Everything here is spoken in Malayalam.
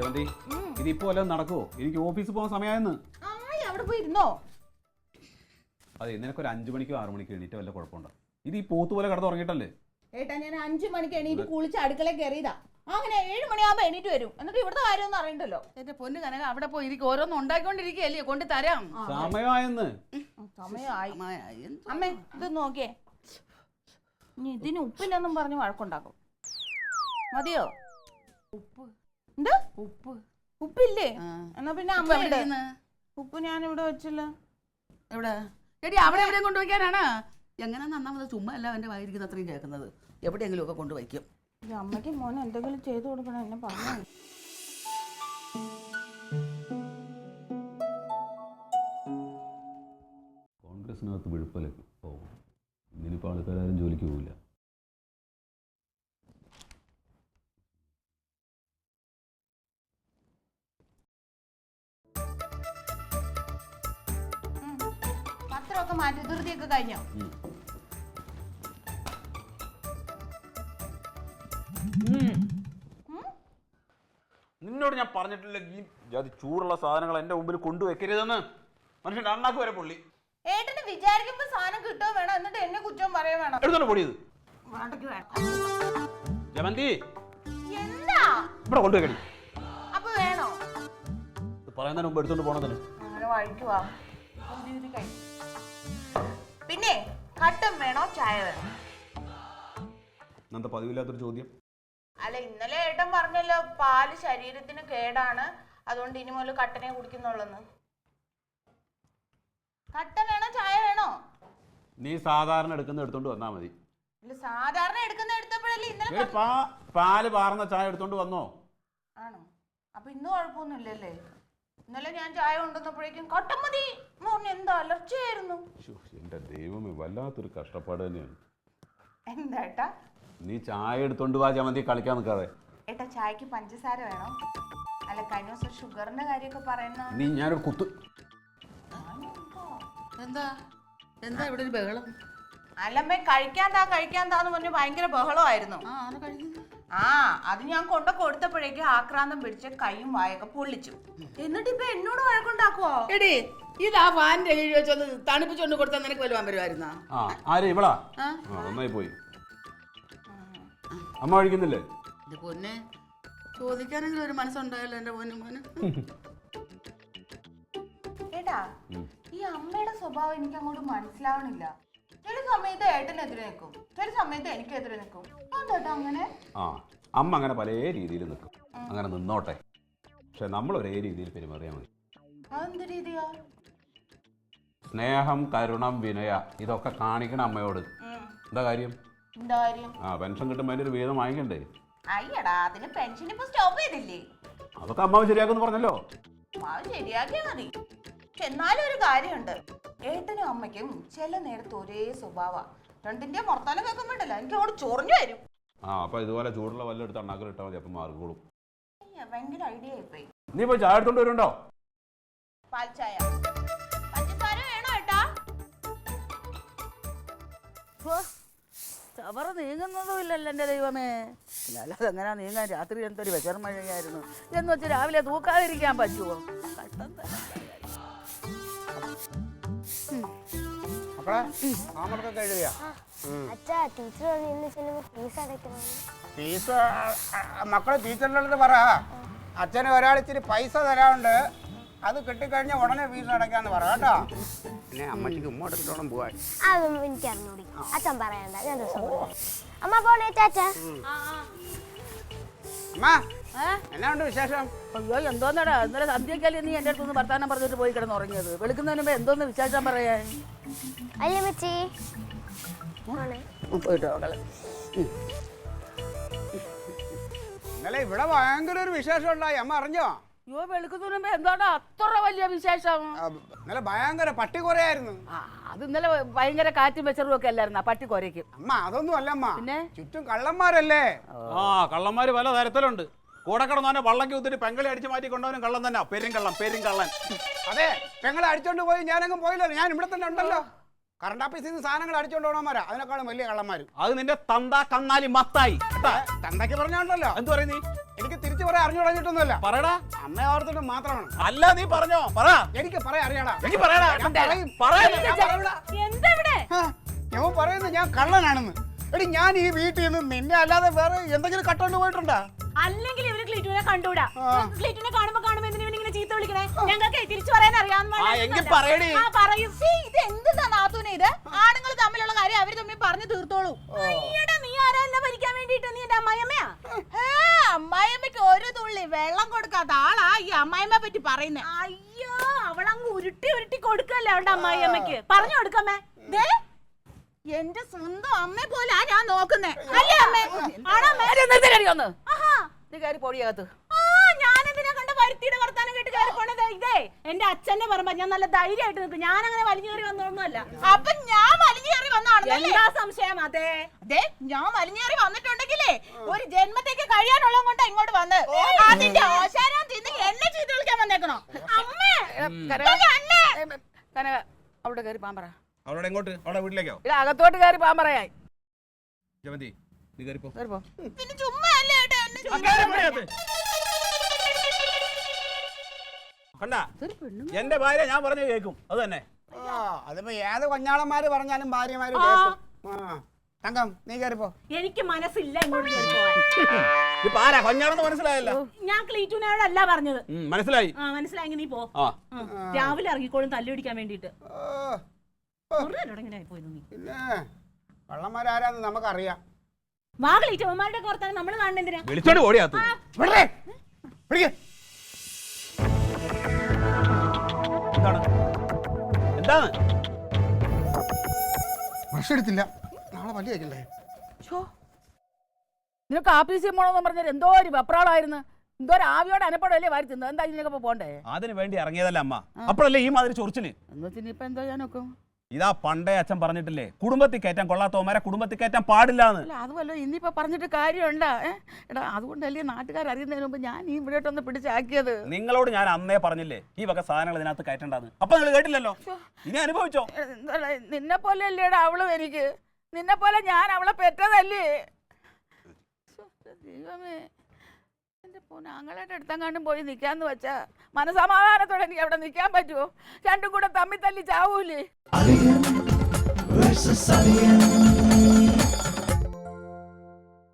ജവന്തി ഇതിപ്പോ വല്ലതും നടക്കുവോ? എനിക്ക് ഓഫീസിൽ പോകാൻ സമയമായെന്ന്. അവിടെ പോയി ഇരുന്നോ? അതെ, നിനക്കൊരു 5 മണിക്കോ 6 മണിക്കോ എണീറ്റ് വല്ല കുഴപ്പമുണ്ടോ? ഇത് ഈ പോത്ത് പോലെ കിടന്ന് ഉറങ്ങിയിട്ടല്ലേ? ഏട്ടാ, ഞാൻ 5 മണിക്ക് എണീറ്റ് കുളിച്ച് അടുക്കളയിൽ കയറിയതാ. അങ്ങനെ 7 മണിയാകുമ്പോ എണീറ്റ് വരും. എന്നിട്ട് ഇവിടുത്തെ കാര്യമൊന്നും അറിയണ്ടല്ലോ. എന്റെ പൊന്ന് കനക, അവിടെ പോയി ഇരിക്കും. ഓരോന്നും ഉണ്ടാക്കിക്കൊണ്ടിരിക്കുകയല്ലേ, കൊണ്ട് തരാം. സമയമായെന്ന്. സമയമായി. അമ്മേ, ഇത് നോക്കിയേ. ഇനി ഇതിന് ഉപ്പില്ലെന്നും പറഞ്ഞ് വഴക്കുണ്ടാക്കും. മതിയോ? ഉപ്പ് എന്താ? ഉപ്പ് ഉപ്പില്ലേ? എന്നാ പിന്നെ അമ്മ എവിടെയാണ്? ഉപ്പ് ഞാൻ ഇവിടെ വെച്ചില്ല. എവിടെ? എടി, അവിടെ എവിടെയും കൊണ്ടുവയ്ക്കാനാണ്. എങ്ങനെ നന്നാമത് ചുമ്മാ അല്ല എന്റെ വായിരിക്കുന്ന അത്രയും കേൾക്കുന്നത്. എവിടെയെങ്കിലും ഒക്കെ കൊണ്ടുവയ്ക്കും. അമ്മയ്ക്ക് മോനെ എന്തെങ്കിലും ചെയ്തു കൊടുക്കണം, എന്നെ പറഞ്ഞു. കോൺഗ്രസിനകത്ത് വിഴുപ്പലൊക്കെ പോകും. ഇന്നിപ്പോൾ ആൾക്കാരും ജോലിക്ക് പോകില്ല. പത്രമൊക്കെ മാറ്റി ധൃതിയൊക്കെ കഴിഞ്ഞോ? നിന്നോട് ഞാൻ പറഞ്ഞിട്ടില്ല ഈ ജാതി ചൂടുള്ള സാധനങ്ങൾ എന്റെ മുമ്പിൽ കൊണ്ടുവെക്കരുതെന്ന്. മനുഷ്യന്റെ അണ്ണാക്ക് വരെ പൊള്ളി. ഏട്ടന് വിചാരിക്കുമ്പോ സാധനം കിട്ടോ വേണം, എന്നിട്ട് എന്നെ കുറ്റം പറയാൻ വേണം. എടുത്തോണ്ട് പൊടിയത് ജമന്തി എന്താ ഇവിടെ കൊണ്ടുവെക്കടി. അപ്പൊ വേണോ? പറയുന്നതിന് മുമ്പ് എടുത്തോണ്ട് പോണതല്ലേ. അങ്ങനെ വഴിക്കുവാ. പിന്നെ കട്ടൻ വേണോ ചായ വേണോ? എന്താ പതിവില്ലാത്തൊരു ചോദ്യം? അല്ല, ഇന്നലെ ഏട്ടൻ പറഞ്ഞല്ലോ പാല് ശരീരത്തിന് കേടാണ്, അതുകൊണ്ട് ഇനി മുതൽ കട്ടനെ കുടിക്കുന്നുള്ളെന്ന്. കട്ടൻ വേണോ ചായ വേണോ? നീ സാധാരണ എടുത്തോണ്ട് വന്നാ മതി. ഇല്ല, സാധാരണ എടുത്തപ്പോഴല്ലേ ഇന്നലെ. പാല് പാർന്ന ചായ എടുത്തോണ്ട് വന്നോ? ആണോ? അപ്പൊ ഇന്ന് കുഴപ്പമൊന്നുമില്ലല്ലേ? ഇന്നലെ ഞാൻ ചായ കൊണ്ടുവന്നപ്പോഴേക്കും കട്ടൻ മതി എന്ന് പറഞ്ഞു. എന്താ അലർച്ചയായിരുന്നു. എന്റെ ദൈവമേ, വല്ലാത്തൊരു കഷ്ടപ്പാട് തന്നെയാണ്. എന്താ ഏട്ടാ? നീ ചായ എടുത്തോണ്ട് വാ ജമന്തി, കളിക്കാൻ നിൽക്കാതെ. ഏട്ടാ, ചായക്ക് പഞ്ചസാര വേണോ? അല്ല, കഴിഞ്ഞ ദിവസം ഷുഗറിന്റെ കാര്യമൊക്കെ പറയുന്ന. നീ ഞാനൊരു കുത്ത്. എന്താ എന്താ ഇവിടെ ഒരു ബഹളം? അല്ലമ്മേ, കഴിക്കാന്താന്ന് പറഞ്ഞു ഭയങ്കര ബഹളമായിരുന്നു. ആ, അത് ഞാൻ കൊടുത്തപ്പോഴേക്കും ആക്രാന്തം പിടിച്ച് കൈയും വായൊക്കെ പൊള്ളിച്ചു. എന്നിട്ട് ഇപ്പൊ എന്നോട് വഴക്കുണ്ടാക്കുവോ? എടി, ഇത് ആ ഫാനിന്റെ കീഴിൽ വെച്ചൊന്ന് തണുപ്പിച്ചോണ്ട് കൊടുത്താൽ നിനക്ക് വലുവാൻ വരുമായിരുന്നാ? ആര് ഇവളാ? നന്നായി പോയി. അമ്മ കഴിക്കുന്നില്ലേ? എന്റെ പൊന്നെ, ചോദിക്കാനെങ്കിലും ഒരു മനസ്സുണ്ടായല്ലോ എന്റെ മോന്. ഏട്ടാ, ഈ അമ്മയുടെ സ്വഭാവം എനിക്ക് അങ്ങോട്ട് മനസ്സിലാവണില്ല. ചില സമയത്ത് ഏട്ടനെതിരെ നിൽക്കും, ചില സമയത്ത് എനിക്കെതിരെ നിൽക്കും. അതെട്ടാ അങ്ങനെ? അമ്മ അങ്ങനെ പല രീതിയിൽ നിൽക്കും. അങ്ങനെ നിന്നോട്ടെ. പക്ഷെ നമ്മൾ ഒരേ രീതിയിൽ പെരുമാറിയാൽ മതി. അതെന്ത് രീതിയാ? സ്നേഹം, കരുണം, വിനയ ഇതൊക്കെ കാണിക്കണം അമ്മയോട്. എന്താ കാര്യം? എന്താ കാര്യം? പെൻഷൻ കിട്ടുമ്പോൾ അതിന്റെ ഒരു വീതം വാങ്ങിക്കണ്ടേ? അയ്യടാ, അതിന് പെൻഷൻ ഇപ്പൊ സ്റ്റോപ്പ് ചെയ്തില്ലേ? അതൊക്കെ അമ്മാവ് ശരിയാക്കുമെന്ന് പറഞ്ഞല്ലോ. അമ്മാവ് ശരിയാക്കിയാ മതി. പക്ഷെ എന്നാലും ഒരു കാര്യമുണ്ട്, ഏട്ടനും അമ്മയ്ക്കും ചില നേരത്ത് ഒരേ സ്വഭാവ. രണ്ടിന്റെ പുറത്താലും കേൾക്കുമ്പോണ്ടല്ലോ എനിക്ക് അങ്ങോട്ട് ചൊറിഞ്ഞു വരും. അപ്പൊ ഇതുപോലെ ചൂടുള്ള വല്ലതും എടുത്ത് അണ്ണാക്കിൽ ഇട്ടാൽ മതി, അപ്പം മാറിക്കോളും. ഭയങ്കര ഐഡിയ ആയിപ്പോയി. നീ പോയി ചായ എടുത്തോണ്ട് വരുന്നുണ്ടോ? പാൽ ചായ. പഞ്ചസാര വേണോ ഏട്ടാ? ചവറ നീങ്ങുന്നതും ഇല്ലല്ലോ എന്റെ ദൈവമേ. അല്ലാതെ എങ്ങനെയാ നീങ്ങാൻ? രാത്രി എന്തൊരു വിശർമഴയായിരുന്നു എന്ന് വെച്ച് രാവിലെ തൂക്കാതിരിക്കാൻ പറ്റുമോ? കഷ്ടം തന്നെ. ഫീസ് മക്കള് ടീച്ചറിൻ്റെ അടുത്ത് പറ, അച്ഛന് ഒരാളിച്ചിരി പൈസ തരാറുണ്ട്, അത് കിട്ടിക്കഴിഞ്ഞാൽ ഉടനെ ഫീസ് അടയ്ക്കാന്ന് പറ കേട്ടോ. പിന്നെ അമ്മച്ചിക്ക് ഉമ്മ എടുത്തിട്ടോണം പോവാൻ. അതൊന്നും എനിക്ക് അറിഞ്ഞൂടി, അച്ഛൻ പറയണ്ട, ഞാൻ ദിവസം അമ്മ പോലെ ചാച്ചാ. അമ്മ, എന്നാ ഉണ്ട് വിശേഷം? അയ്യോ, എന്തോന്നടാ, ഇന്നലെ സന്ധ്യക്കല്ലേ നീ എൻ്റെ അടുത്തൊന്ന് വർത്താനം പറഞ്ഞിട്ട് പോയി കിടന്ന് ഉറങ്ങിയത്? വെളുക്കുന്നതിന് മുമ്പ് എന്തോന്ന് വിശേഷം പറയാൻ? അല്ലേ മച്ചി? പോയിട്ടോ മകള്. ഇന്നലെ ഇവിടെ ഭയങ്കര ഒരു വിശേഷം ഉണ്ടായി, അമ്മ അറിഞ്ഞോ? അയ്യോ, വെളുക്കുന്നതിന് മുമ്പ് എന്താടാ അത്ര വലിയ വിശേഷം? ഇന്നലെ ഭയങ്കര പട്ടി കുറയായിരുന്നു. അത് ഇന്നലെ ഭയങ്കര കാറ്റും വെച്ചറും ഒക്കെ അല്ലായിരുന്നു പട്ടി കുറയ്ക്കും. അമ്മ അതൊന്നും അല്ലമ്മ, പിന്നെ ചുറ്റും കള്ളന്മാരല്ലേ. കള്ളന്മാര് പല തരത്തിലുണ്ട്. കൂടെ കിടന്നവനെ വള്ളക്കി കുത്തിട്ട് പെങ്ങളെ അടിച്ചു മാറ്റി കൊണ്ടവനും കള്ളൻ തന്നെ. പെരുങ്കള്ളൻ. അതെ, പെങ്ങളെ അടിച്ചോണ്ട് പോയി ഞാനങ്ങ് പോയില്ലല്ലോ, ഞാൻ ഇവിടെ തന്നെ ഉണ്ടല്ലോ. കറണ്ട് ഓഫീസിൽ നിന്ന് സാധനങ്ങൾ അടിച്ചോണ്ട് പോകണമാരാ, അതിനേക്കാളും വലിയ കള്ളന്മാര്. അത് നിന്റെ തന്ത കന്നാലി മത്തായി. തന്തയ്ക്ക് പറഞ്ഞോണ്ടല്ലോ. എന്ത് പറയുന്നീ? എനിക്ക് തിരിച്ചു പറയാൻ അറിഞ്ഞു തുടങ്ങിയിട്ടൊന്നുമല്ല. പറയടാ. അമ്മയെ ഓർത്തിട്ട് മാത്രമാണ്. അല്ല നീ പറഞ്ഞോ, പറ. എനിക്ക് പറയാൻ അറിയാടാ. എനിക്ക് പറയടാ. ഞാൻ പറയും. എന്താ ഇവിടെ ഞാൻ പറയുന്നത് ഞാൻ കള്ളനാണെന്ന്. എടി ഞാൻ ഈ വീട്ടിൽ നിന്ന് നിന്നെ അല്ലാതെ വേറെ എന്തെങ്കിലും കട്ടോണ്ട് പോയിട്ടുണ്ടാ? അല്ലെങ്കിൽ ഇവര് ക്ലീറ്റുവിനെ കണ്ടുകൂടാ. ക്ലീറ്റുവിനെ കാണുമ്പോ എന്തിനാ ഇവനിങ്ങനെ ചീത്ത വിളിക്കണേ? ഞങ്ങൾക്ക് തിരിച്ചു പറയാൻ അറിയാവുന്ന പറയും. ഇത് എന്തിനാ നാത്തൂനെ ഇത്? ആണുങ്ങൾ തമ്മിലുള്ള കാര്യം അവര് തമ്മിൽ പറഞ്ഞു തീർത്തോളൂ. നീ ആരാ എന്നെ ഭരിക്കാൻ വേണ്ടിട്ട്? നീ എന്റെ അമ്മായിയമ്മയാ? അമ്മായിയമ്മയ്ക്ക് ഒരു തുള്ളി വെള്ളം കൊടുക്കാത്ത ആളാ ഈ അമ്മായിമ്മ പറ്റി പറയുന്നേ. അയ്യോ, അവളങ്ങ് ഉരുട്ടി ഉരുട്ടി കൊടുക്കല്ലേ അവളുടെ അമ്മായിയമ്മയ്ക്ക്. പറഞ്ഞു കൊടുക്കമ്മേ. ദേ എന്റെ സ്വന്തം അമ്മയെ പോലെ ഞാൻ നോക്കുന്നേ. അല്ലേ അമ്മേ? ഒന്ന് നീ കയറി പൊടിയകത്ത്. ഞാനെന്തിനാ കണ്ട വരുത്തിയുടെ വർത്താനം കേട്ട് കയറി പോണത്? ഇതേ എന്റെ അച്ഛന്റെ പറമ്പ. ഞാൻ നല്ല ധൈര്യമായിട്ട് നിൽക്കും. ഞാൻ അങ്ങനെ വലിഞ്ഞു കയറി വന്നൊന്നുമല്ല. അപ്പൊ ഞാൻ വലിഞ്ഞു കയറി വന്നാണ് എന്താ സംശയം? അതെ അതെ, ഞാൻ വലിഞ്ഞു കയറി വന്നിട്ടുണ്ടെങ്കിലേ ഒരു ജന്മത്തേക്ക് കഴിയാനുള്ളത് കൊണ്ട് ഇങ്ങോട്ട് വന്ന് അതിന്റെ ഓശാരം തിന്ന് എന്നെ ചീത്ത വിളിക്കാൻ വന്നേക്കണോ? അമ്മേ കനക അവിടെ കയറി പാമ്പറ. അവളോട് എങ്ങോട്ട്? അവിടെ വീട്ടിലേക്കോ? ഇല്ല, അകത്തോട്ട് കയറി പാമ്പറയായി. ജമന്തി നീ കയറിപ്പോ. പിന്നെ ചുമ്മാ അല്ലേ കണ്ട എന്റെ ഭാര്യ ഞാൻ പറഞ്ഞു കേൾക്കും. അത് തന്നെ. അതിപ്പോ ഏത് കൊഞ്ഞാളന്മാര് പറഞ്ഞാലും ഭാര്യമാര് കേൾക്കും. തങ്കം നീ കയറിപ്പോ. എനിക്ക് മനസ്സില്ല ഇങ്ങോട്ട് കയറി പോവാൻ. ഇപ്പൊ ആരാ കൊഞ്ഞാണെന്ന് മനസ്സിലായല്ലോ. ഞാൻ ക്ലീറ്റുവിനോടല്ല പറഞ്ഞത്. മനസ്സിലായി. മനസ്സിലായെങ്കിൽ നീ പോ. രാവിലെ ഇറങ്ങിക്കോളും തല്ലു പിടിക്കാൻ വേണ്ടിട്ട്. പിന്നെ കള്ളന്മാരാരാന്ന് നമുക്കറിയാം. വാ ക്ലീറ്റവന്മാരുടെ ഓർത്താൻ നമ്മൾ കാണുന്നതിനാ. വിളിച്ചോണ്ട് ഓടിയാത്തു. എന്താണ് ബ്രഷ് എടുത്തില്ല. നാളെ പല്ല് കഴിക്കണ്ടേ? നിനക്ക് ആഫീസിൽ പോകണമെന്ന് പറഞ്ഞാൽ എന്തോ ഒരു വെപ്രാളായിരുന്നു. എന്തോ ഒരു ആവിയോടെ അനപ്പടല്ലേ വാരി തിന്നത്. എന്താ ഇതിനൊക്കെ പോണ്ടേ? അതിന് വേണ്ടി ഇറങ്ങിയതല്ല അമ്മ. അപ്പോഴല്ലേ ഈ മാതിരി ചൊറിച്ചിന്. എന്ന് വെച്ചാൽ ഇപ്പൊ എന്തോ ഞാൻ നോക്കും. ഇതാ പണ്ടേ അച്ഛൻ പറഞ്ഞിട്ടില്ലേ, കുടുംബത്തിൽ കയറ്റാൻ കൊള്ളാത്തവന്മാരെ കുടുംബത്തിൽ കയറ്റാൻ പാടില്ലാന്ന്. അല്ല അതുമല്ലോ ഇന്നിപ്പോ പറഞ്ഞിട്ട് കാര്യമുണ്ടാ? എടാ അതുകൊണ്ടല്ലേ നാട്ടുകാർ അറിയുന്നതിന് മുമ്പ് ഞാൻ ഈ ഇവിടെയൊട്ടൊന്ന് പിടിച്ചാക്കിയത്. നിങ്ങളോട് ഞാൻ അന്നേ പറഞ്ഞില്ലേ ഈ വക സാധനങ്ങൾ ഇതിനകത്ത് കയറ്റണ്ടാന്ന്. അപ്പൊ നിങ്ങൾ കേട്ടില്ലല്ലോ. ഇനി അനുഭവിച്ചോ. നിന്നെ പോലെ അല്ലേടാ അവളും എനിക്ക്. നിന്നെ പോലെ ഞാൻ അവളെ പെറ്റതല്ലേ. ദൈവമേ, എന്റെ പൊന്നാങ്ങളുടെ അടുത്തെങ്ങാണ്ടും പോയി നിൽക്കാന്ന് വെച്ചാ മനസമാധാനത്തോടെ എനിക്ക് അവിടെ നിൽക്കാൻ പറ്റുമോ? രണ്ടും കൂടെ തമ്മിൽ തല്ലി ചാവൂലേ?